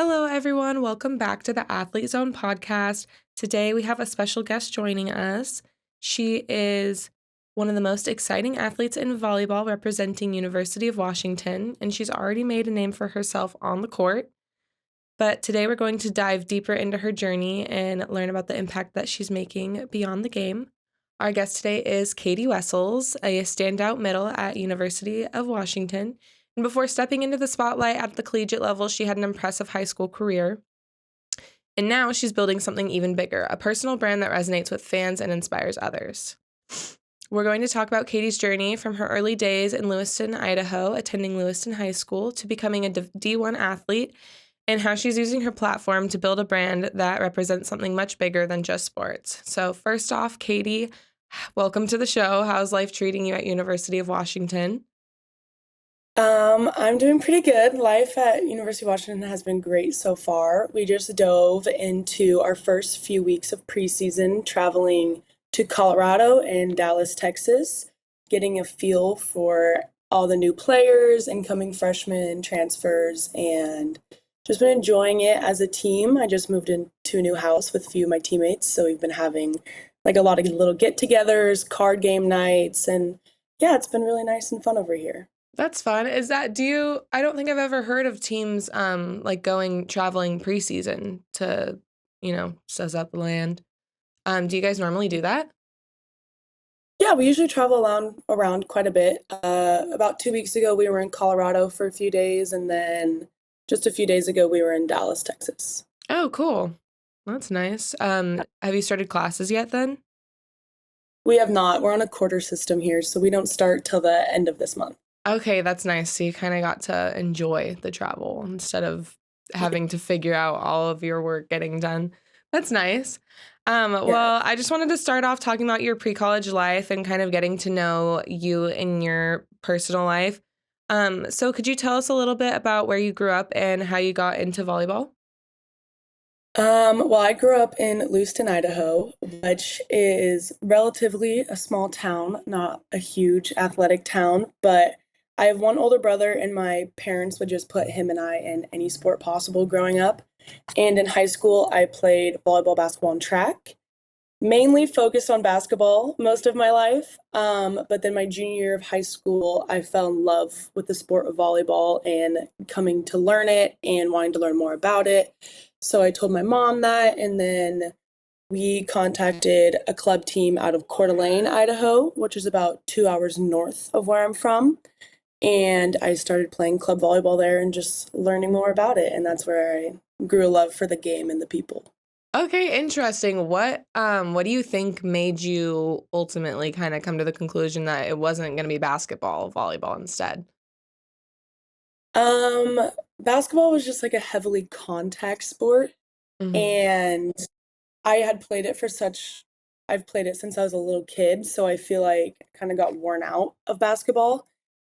Hello, everyone. Welcome back to the Athlete Zone podcast. Today, we have a special guest joining us. She is one of the most exciting athletes in volleyball representing University of Washington, and she's already made a name for herself on the court. But today, we're going to dive deeper into her journey and learn about the impact that she's making beyond the game. Our guest today is Katy Wessels, a standout middle at University of Washington. And before stepping into the spotlight at the collegiate level, she had an impressive high school career. And now she's building something even bigger, a personal brand that resonates with fans and inspires others. We're going to talk about Katy's journey from her early days in Lewiston, Idaho, attending Lewiston High School, to becoming a D1 athlete, and how she's using her platform to build a brand that represents something much bigger than just sports. So first off, Katy, welcome to the show. How's life treating you at University of Washington? I'm doing pretty good. Life at University of Washington has been great so far. We just dove into our first few weeks of preseason, traveling to Colorado and Dallas, Texas, getting a feel for all the new players, incoming freshmen, transfers, and just been enjoying it as a team. I just moved into a new house with a few of my teammates, so we've been having like a lot of little get-togethers, card game nights, and yeah, it's been really nice and fun over here. That's fun. I don't think I've ever heard of teams like traveling preseason to, suss out the land. Do you guys normally do that? Yeah, we usually travel around quite a bit. About 2 weeks ago, we were in Colorado for a few days, and then just a few days ago, we were in Dallas, Texas. Oh, cool. That's nice. Have you started classes yet then? We have not. We're on a quarter system here, so we don't start till the end of this month. Okay, that's nice. So you kind of got to enjoy the travel instead of having to figure out all of your work getting done. That's nice. Yeah. Well, I just wanted to start off talking about your pre-college life and kind of getting to know you in your personal life. So could you tell us a little bit about where you grew up and how you got into volleyball? Well, I grew up in Lewiston, Idaho, which is relatively a small town, not a huge athletic town, but I have one older brother, and my parents would just put him and I in any sport possible growing up. And in high school, I played volleyball, basketball, and track, mainly focused on basketball most of my life. But then my junior year of high school, I fell in love with the sport of volleyball and coming to learn it and wanting to learn more about it. So I told my mom that, and then we contacted a club team out of Coeur d'Alene, Idaho, which is about 2 hours north of where I'm from. And I started playing club volleyball there and just learning more about it. And that's where I grew a love for the game and the people. Okay, interesting. What do you think made you ultimately kind of come to the conclusion that it wasn't going to be basketball, volleyball instead? Um, Basketball was just like a heavily contact sport, Mhm. and I had played it I've played it since I was a little kid, so I feel like I kind of got worn out of basketball.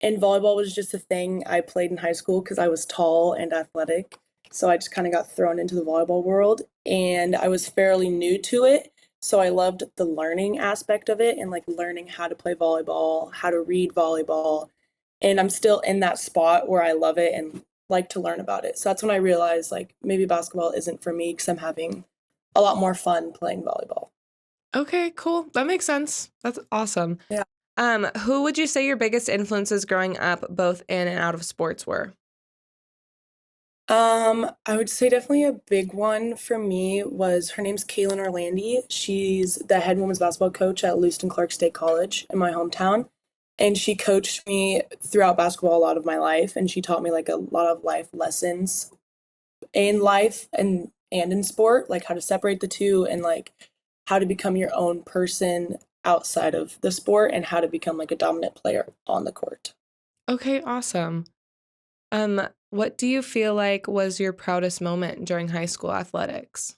And volleyball was just a thing I played in high school because I was tall and athletic. So I just kind of got thrown into the volleyball world, and I was fairly new to it. So I loved the learning aspect of it and like learning how to play volleyball, how to read volleyball. And I'm still in that spot where I love it and like to learn about it. So that's when I realized like maybe basketball isn't for me because I'm having a lot more fun playing volleyball. Okay, cool. That makes sense. That's awesome. Yeah. Who would you say your biggest influences growing up, both in and out of sports, were? I would say definitely a big one for me was her name's Kaylin Orlandi. She's the head women's basketball coach at Lewiston Clark State College in my hometown. And she coached me throughout basketball a lot of my life, and she taught me like a lot of life lessons in life and in sport, like how to separate the two and like how to become your own person outside of the sport and how to become like a dominant player on the court. Okay, awesome. What do you feel like was your proudest moment during high school athletics?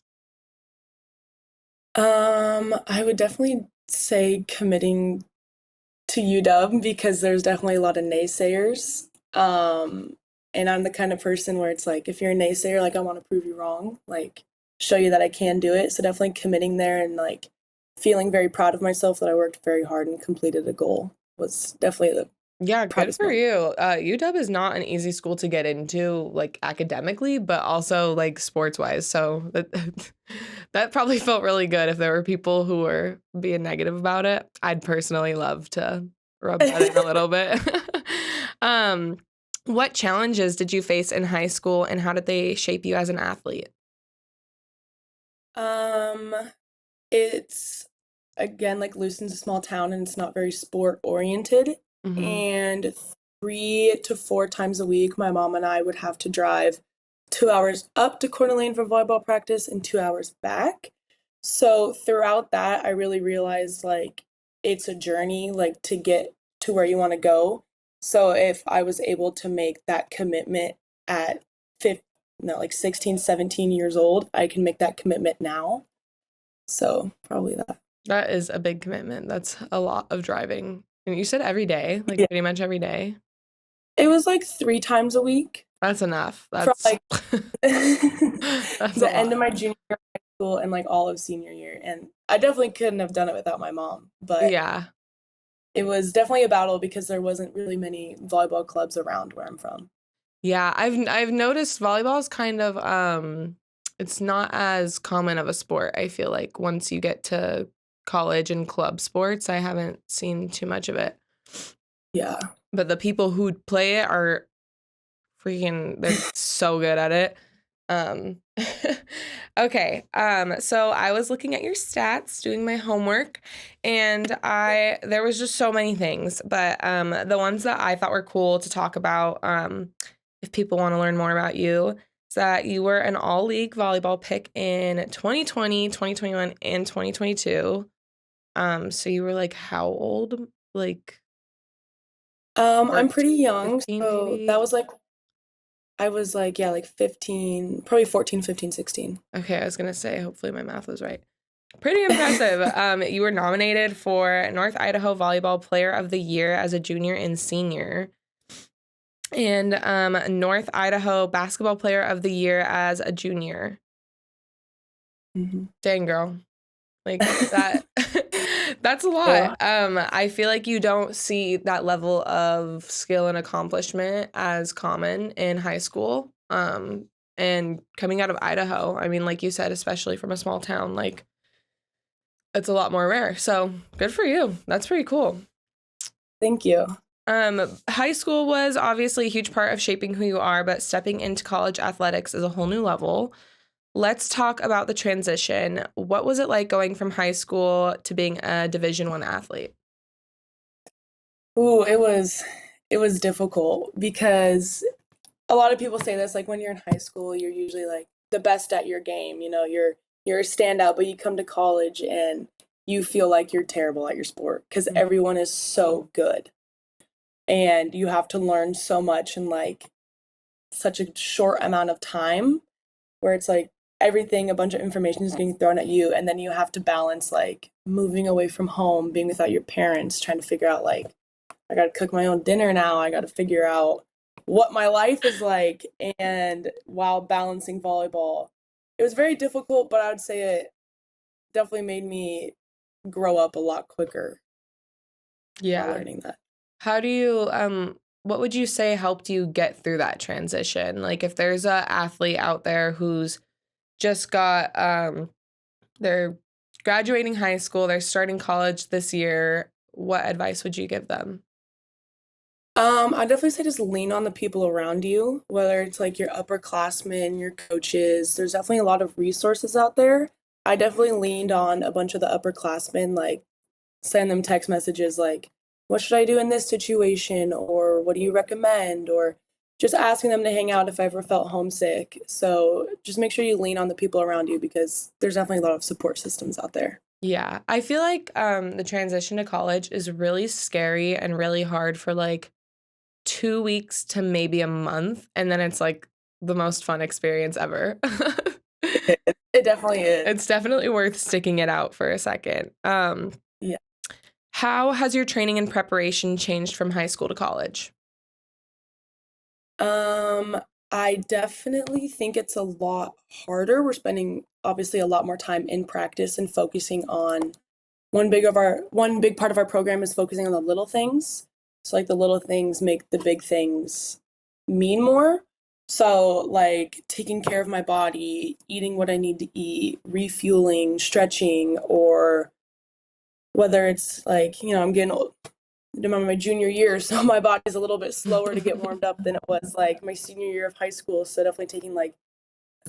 I would definitely say committing to UW because there's definitely a lot of naysayers. And I'm the kind of person where it's like, if you're a naysayer, like I want to prove you wrong, like show you that I can do it. So definitely committing there and like feeling very proud of myself that I worked very hard and completed a goal was definitely Yeah, good practice for more. you. UW is not an easy school to get into, like academically, but also like sports wise. So that that probably felt really good if there were people who were being negative about it. I'd personally love to rub that in a little bit. um, what challenges did you face in high school and how did they shape you as an athlete? Um, it's again like Lewiston's a small town and it's not very sport oriented. Hmm. And 3 to 4 times a week, my mom and I would have to drive 2 hours up to Coeur d'Alene for volleyball practice and 2 hours back. So throughout that, I really realized like it's a journey like to get to where you want to go. So if I was able to make that commitment at 15, no, like 16, 17 years old, I can make that commitment now. So probably that. That is a big commitment. That's a lot of driving. And you said every day, like Yeah. pretty much every day. It was like 3 times a week That's enough. from That's like that's a the end lot. of my junior year of high school and like all of senior year. And I definitely couldn't have done it without my mom, but Yeah. it was definitely a battle because there wasn't really many volleyball clubs around where I'm from. Yeah, I've noticed volleyball is kind of it's not as common of a sport. I feel like once you get to college and club sports, I haven't seen too much of it. Yeah. But the people who play it are freaking they're so good at it. Um okay. So I was looking at your stats, doing my homework, and I there was just so many things, but the ones that I thought were cool to talk about if people want to learn more about you is that you were an all-league volleyball pick in 2020, 2021, and 2022. So you were like how old? Like I'm pretty 14, young, 15 so that maybe? was like I was like, yeah, like 15, probably 14, 15, 16. Okay, I was gonna say, hopefully my math was right. Pretty impressive. You were nominated for North Idaho Volleyball Player of the Year as a junior and senior, and North Idaho Basketball Player of the Year as a junior. Mhm. Dang, girl. Like that that's a lot. Yeah. I feel like you don't see that level of skill and accomplishment as common in high school. And coming out of Idaho, I mean, like you said, especially from a small town, like it's a lot more rare. So good for you. That's pretty cool. Thank you. High school was obviously a huge part of shaping who you are, but stepping into college athletics is a whole new level. Let's talk about the transition. What was it like going from high school to being a Division One athlete? Ooh, it was difficult because a lot of people say this like when you're in high school, you're usually like the best at your game, you're a standout, but you come to college and you feel like you're terrible at your sport because Mm. everyone is so good and you have to learn so much in like such a short amount of time where it's like everything, a bunch of information is getting thrown at you, and then you have to balance like moving away from home, being without your parents, trying to figure out like I got to cook my own dinner now. I got to figure out what my life is like, and while balancing volleyball, it was very difficult, but I would say it definitely made me grow up a lot quicker while Yeah. learning that. How do you what would you say helped you get through that transition? Like if there's a athlete out there who's just got they're graduating high school, they're starting college this year, what advice would you give them? I definitely say just lean on the people around you, whether it's like your upperclassmen, your coaches. There's definitely a lot of resources out there. I definitely leaned on a bunch of the upperclassmen, like send them text messages like, what should I do in this situation? Or what do you recommend? Or just asking them to hang out if I ever felt homesick. So just make sure you lean on the people around you because there's definitely a lot of support systems out there. Yeah, I feel like the transition to college is really scary and really hard for like 2 weeks to maybe a month, and then it's like the most fun experience ever. It definitely is. It's definitely worth sticking it out for a second. Yeah. How has your training and preparation changed from high school to college? Um, I definitely think it's a lot harder. We're spending obviously a lot more time in practice and focusing on one big part of our program is focusing on the little things. So like the little things make the big things mean more. So like taking care of my body, eating what I need to eat, refueling, stretching, or whether it's like, I'm getting old. I'm in my junior year, so my body's a little bit slower to get warmed up than it was like my senior year of high school. So definitely taking like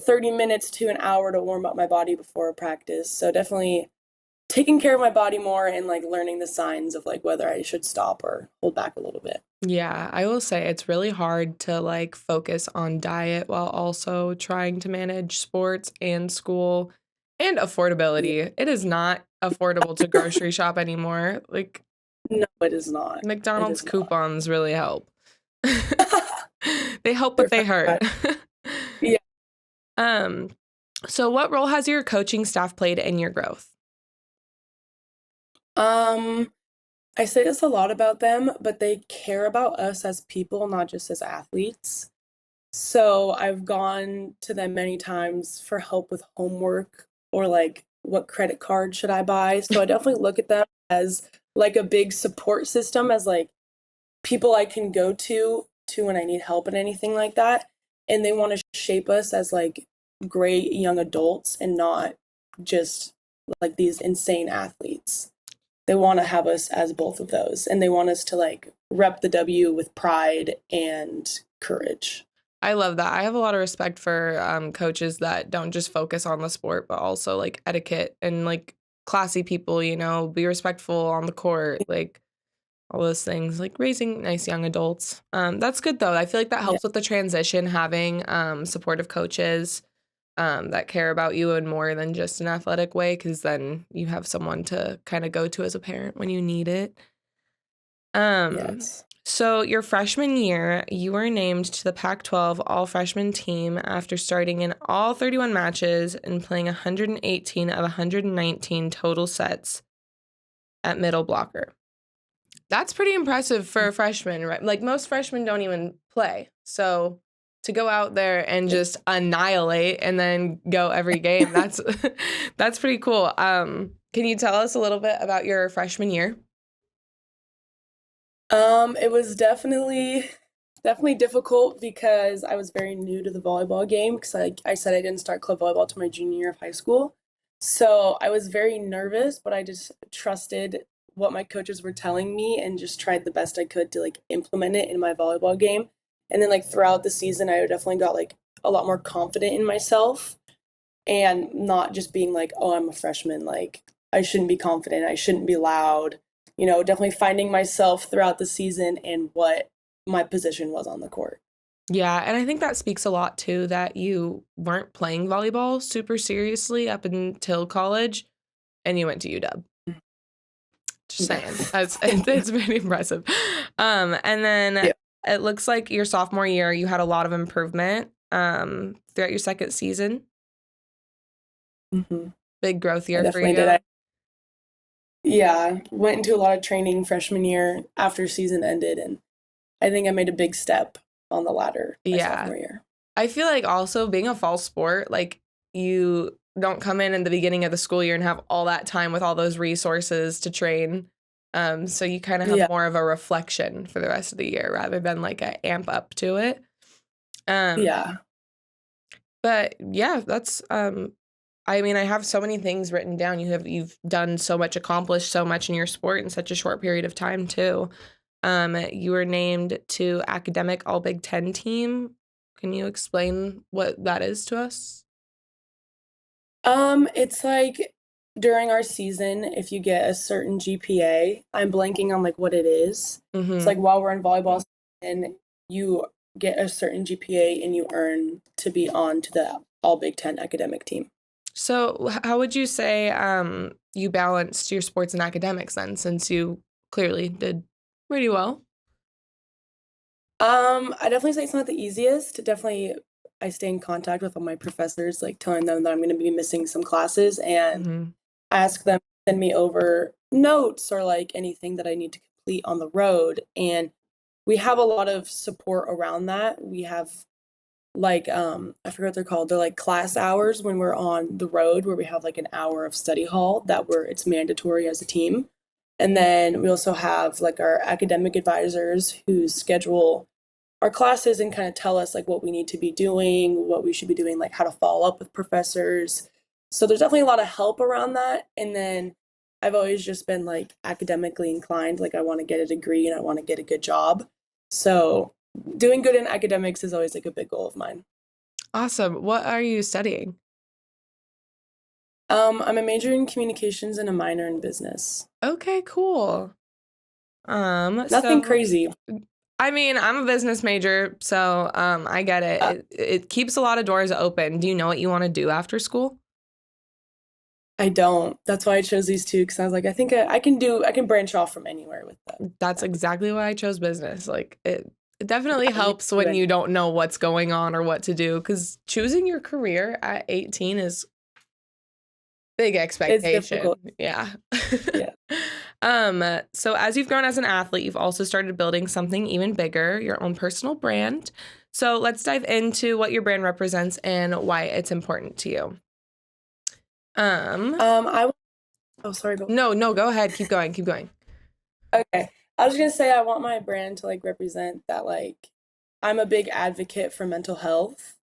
30 minutes to an hour to warm up my body before a practice. So definitely taking care of my body more and like learning the signs of like whether I should stop or hold back a little bit. Yeah, I will say it's really hard to like focus on diet while also trying to manage sports and school and Yeah. affordability. It is not affordable to grocery shop anymore. Like No, it is not. It McDonald's is not. coupons really help. They help, but For they hurt. fact. Yeah. Um, so what role has your coaching staff played in your growth? Um, I say this a lot about them, but they care about us as people, not just as athletes. So I've gone to them many times for help with homework or like what credit card should I buy. So I definitely look at them as like a big support system, as like people I can go to when I need help and anything like that. And they want to shape us as like great young adults and not just like these insane athletes. They want to have us as both of those, and they want us to like rep the W with pride and courage. I love that. I have a lot of respect for coaches that don't just focus on the sport, but also like etiquette and like classy people, be respectful on the court, like all those things, like raising nice young adults. That's good though. I feel like that Yeah. helps with the transition, having supportive coaches that care about you in more than just an athletic way, because then you have someone to kind of go to as a parent when you need it. Yes. So your freshman year, you were named to the Pac-12 all-freshman team after starting in all 31 matches and playing 118 of 119 total sets at middle blocker. That's pretty impressive for a freshman, right? Like most freshmen don't even play. So to go out there and just annihilate and then go every game, that's that's pretty cool. Can you tell us a little bit about your freshman year? It was definitely difficult because I was very new to the volleyball game because I said I didn't start club volleyball till my junior year of high school. So I was very nervous, but I just trusted what my coaches were telling me and just tried the best I could to like implement it in my volleyball game. And then like throughout the season, I definitely got like a lot more confident in myself and not just being like, oh, I'm a freshman, like I shouldn't be confident, I shouldn't be loud. Definitely finding myself throughout the season and what my position was on the court. Yeah, and I think that speaks a lot too that you weren't playing volleyball super seriously up until college and you went to UW. Just saying. Yes. It's very impressive. And then Yeah. it looks like your sophomore year you had a lot of improvement throughout your second season. Hmm. Big growth I year for definitely did. you. Yeah, went into a lot of training freshman year after season ended, and I think I made a big step on the ladder my Yeah. sophomore year. I feel like also being a fall sport, like you don't come in the beginning of the school year and have all that time with all those resources to train. So you kind of have Yeah, more of a reflection for the rest of the year rather than like a amp up to it. Um, yeah, but yeah, that's I mean, I have so many things written down. You've done so much, accomplished so much in your sport in such a short period of time too. You were named to academic All Big Ten team. Can you explain what that is to us? It's like during our season, if you get a certain GPA, I'm blanking on like what it is. It's Mm-hmm. like while we're in volleyball and you get a certain GPA and you earn to be on to the All Big Ten academic team. So, how would you say you balanced your sports and academics then, since you clearly did pretty well? I definitely say it's not the easiest. Definitely, I stay in contact with all my professors, like telling them that I'm going to be missing some classes and Mm-hmm. ask them to send me over notes or like anything that I need to complete on the road. And we have a lot of support around that. We have like I forget what they're called. They're like class hours when we're on the road where we have like an hour of study hall that it's mandatory as a team. And then we also have like our academic advisors who schedule our classes and kind of tell us like what we need to be doing, what we should be doing, like how to follow up with professors. So there's definitely a lot of help around that. And then I've always just been like academically inclined, like I want to get a degree and I want to get a good job. So doing good in academics is always like a big goal of mine. Awesome. What are you studying? I'm a major in communications and a minor in business. Okay, cool. Nothing So crazy. I mean, I'm a business major, so I get it. Uh, It keeps a lot of doors open. Do you know what you want to do after school? I don't. That's why I chose these two because I was like, I think I can branch off from anywhere with that. That's exactly why I chose business. Like it definitely Yeah, me helps too. when you don't know what's going on or what to do because choosing your career at 18 is big It's expectation. difficult. Yeah. Yeah. So as you've grown as an athlete, you've also started building something even bigger, your own personal brand. So let's dive into what your brand represents and why it's important to you. Um, I oh sorry, go. no, go ahead. Keep going. Keep going. Okay. I was gonna say I want my brand to like represent that like I'm a big advocate for mental health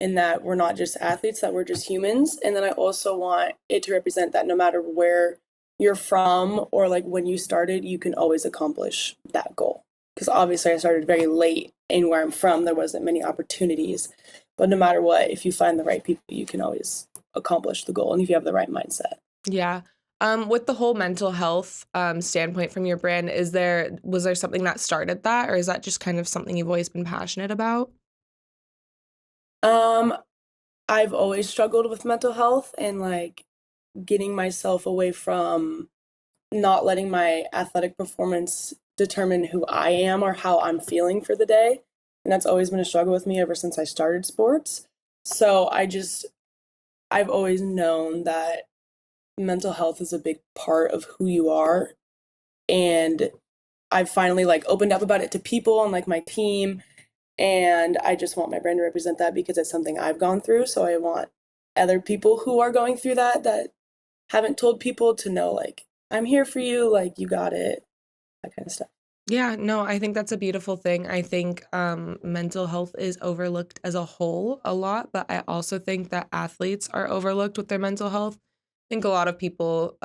in that we're not just athletes, that we're just humans. And then I also want it to represent that no matter where you're from or like when you started, you can always accomplish that goal. Because obviously I started very late in where I'm from, there wasn't many opportunities. But no matter what, if you find the right people, you can always accomplish the goal and if you have the right mindset. Yeah. With the whole mental health standpoint from your brand, was there something that started that, or is that just kind of something you've always been passionate about? Um, I've always struggled with mental health and like getting myself away from not letting my athletic performance determine who I am or how I'm feeling for the day. And that's always been a struggle with me ever since I started sports. So I've always known that mental health is a big part of who you are. And I've finally like opened up about it to people and like my team. And I just want my brand to represent that because it's something I've gone through. So I want other people who are going through that haven't told people to know like I'm here for you, like you got it, that kind of stuff. Yeah, no, I think that's a beautiful thing. I think mental health is overlooked as a whole a lot, but I also think that athletes are overlooked with their mental health. I think a lot of people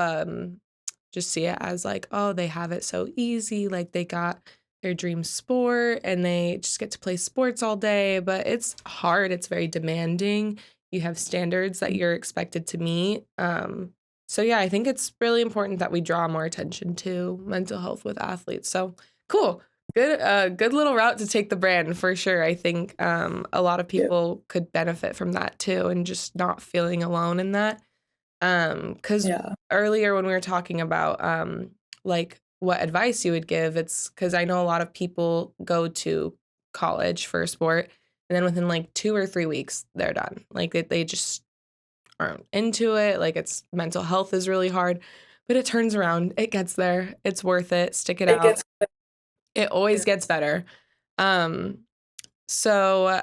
just see it as like, oh, they have it so easy, like they got their dream sport and they just get to play sports all day, but it's hard, it's very demanding. You have standards that you're expected to meet. So yeah, I think it's really important that we draw more attention to mental health with athletes. So cool. Good little route to take the brand for sure. I think a lot of Yeah. people could benefit from that too and just not feeling alone in that. Because Yeah. earlier when we were talking about like what advice you would give, it's because I know a lot of people go to college for a sport and then within like 2 or 3 weeks they're done. Like they just aren't into it. Like it's mental health is really hard, but it turns around. It gets there. It's worth it. Stick it It out. gets It always better. gets better. Um, so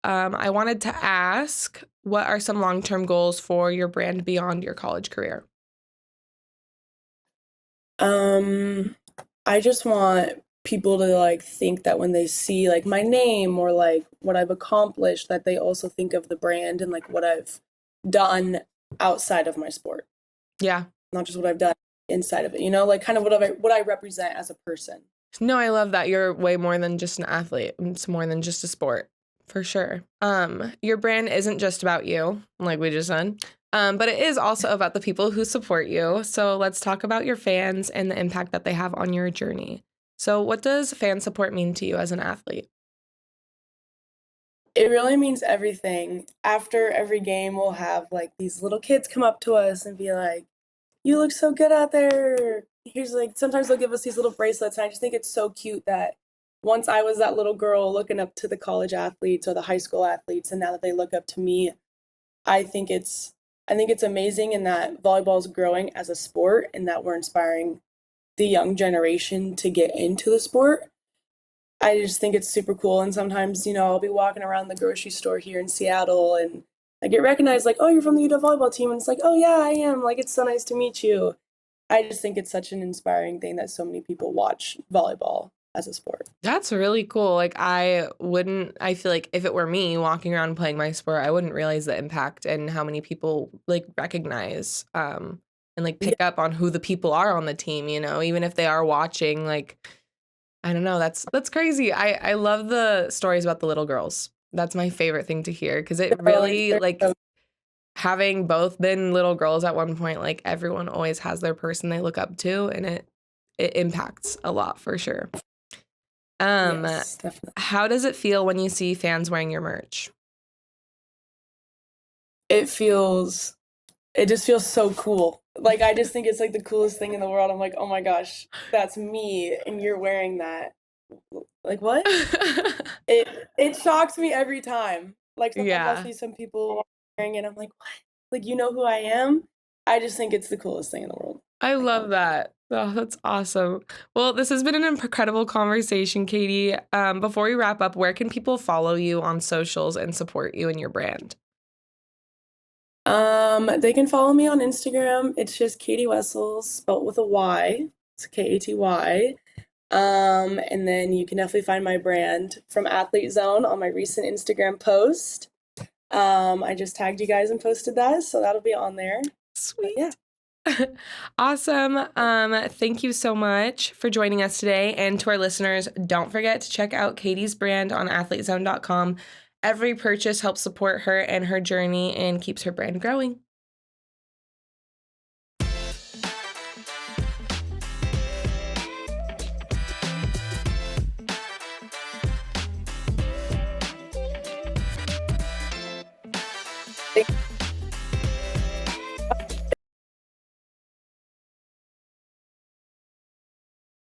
I wanted to ask, what are some long-term goals for your brand beyond your college career? Um, I just want people to like think that when they see like my name or like what I've accomplished, that they also think of the brand and like what I've done outside of my sport, Yeah. not just what I've done inside of it, like kind of what I represent as a person. No, I love that. You're way more than just an athlete. It's more than just a sport, for sure. Your brand isn't just about you, like we just said, but it is also about the people who support you. So let's talk about your fans and the impact that they have on your journey. So, what does fan support mean to you as an athlete? It really means everything. After every game, we'll have like these little kids come up to us and be like, "You look so good out there." Here's like sometimes they'll give us these little bracelets, and I just think it's so cute that once I was that little girl looking up to the college athletes or the high school athletes, and now that they look up to me, I think it's I think it's amazing in that volleyball is growing as a sport and that we're inspiring the young generation to get into the sport. I just think it's super cool. And sometimes, I'll be walking around the grocery store here in Seattle and I get recognized like, oh, you're from the Utah volleyball team. And it's like, oh, yeah, I am. Like, it's so nice to meet you. I just think it's such an inspiring thing that so many people watch volleyball as a sport. That's really cool. Like I feel like if it were me walking around playing my sport, I wouldn't realize the impact and how many people like recognize and like Yeah, pick up on who the people are on the team, even if they are watching, like I don't know, that's crazy. I love the stories about the little girls. That's my favorite thing to hear because it really they're like so having both been little girls at one point, like everyone always has their person they look up to and it impacts a lot for sure. Um, yes, definitely. how does it feel when you see fans wearing your merch? It feels it just feels so cool. Like I just think it's like the coolest thing in the world. I'm like, "Oh my gosh, that's me and you're wearing that." Like, what? It it shocks me every time. Like sometimes I'll Yeah, see some people wearing it, I'm like, "What? Like you know who I am?" I just think it's the coolest thing in the world. I Like love honestly. that. Oh, that's awesome. Well, this has been an incredible conversation, Katie. Before we wrap up, where can people follow you on socials and support you and your brand? They can follow me on Instagram. It's just Katy Wessels, spelled with a Y. It's Katy. And then you can definitely find my brand from Athlete Zone on my recent Instagram post. I just tagged you guys and posted that, so that'll be on there. But yeah, Sweet. Awesome. Thank you so much for joining us today. And to our listeners, don't forget to check out Katie's brand on athletezone.com. Every purchase helps support her and her journey and keeps her brand growing. thank